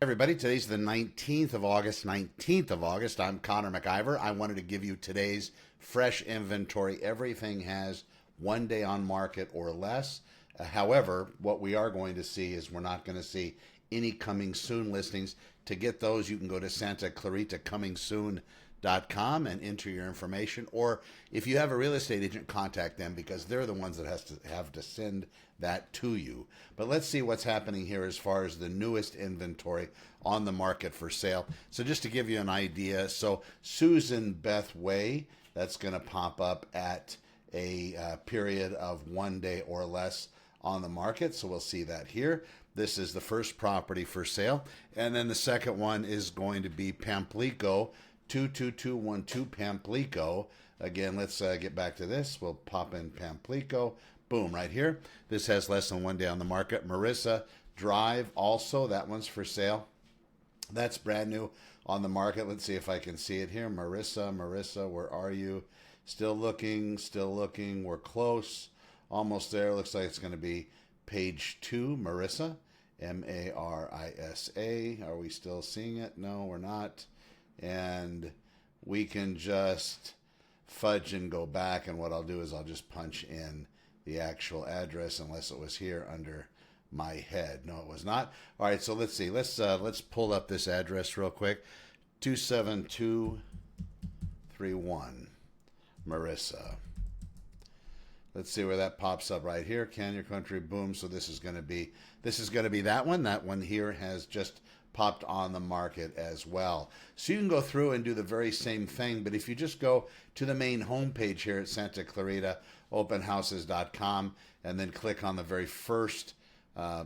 Everybody, today's the 19th of August. 19th of August. I'm Connor McIver. I wanted to give you today's fresh inventory. Everything has 1 day on market or less. However, what we are going to see is we're not going to see any coming soon listings. To get those, you can go to Santa Clarita Coming Soon.com and enter your information. Or if you have a real estate agent, contact them because they're the ones that have to send that to you. But let's see what's happening here as far as the newest inventory on the market for sale. So just to give you an idea, so Susan Beth Way, that's going to pop up at a period of 1 day or less on the market. So we'll see that here. This is the first property for sale. And then the second one is going to be Pamplico 22212 Pamplico. Again, let's get back to this. We'll pop in Pamplico. Boom, right here. This has less than 1 day on the market. Marissa Drive also. That one's for sale. That's brand new on the market. Let's see if I can see it here. Marissa, where are you? Still looking. We're close. Almost there. Looks like it's going to be page 2, Marissa. Marisa. Are we still seeing it? No, we're not. And we can just fudge and go back, and what I'll do is I'll just punch in the actual address, unless it was here under my head. No, it was not. All right, so let's see. Let's pull up this address real quick. 27231 Marissa. Let's see where that pops up right here. Canyon Country, boom. So this is going to be that one. That one here has just popped on the market as well. So you can go through and do the very same thing, but if you just go to the main homepage here at Santa Clarita openhouses.com and then click on the very first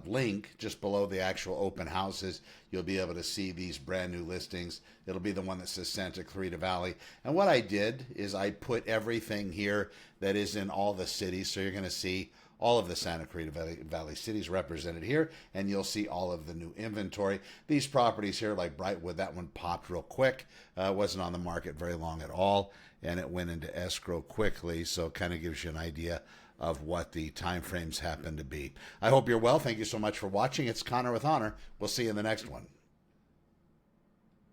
link just below the actual open houses, you'll be able to see these brand new listings. It'll be the one that says Santa Clarita Valley. And what I did is I put everything here that is in all the cities. So you're going to see all of the Santa Clarita Valley cities represented here, and you'll see all of the new inventory. These properties here, like Brightwood, that one popped real quick. Wasn't on the market very long at all, and it went into escrow quickly, so it kind of gives you an idea of what the time frames happen to be. I hope you're well. Thank you so much for watching. It's Connor with Honor. We'll see you in the next one.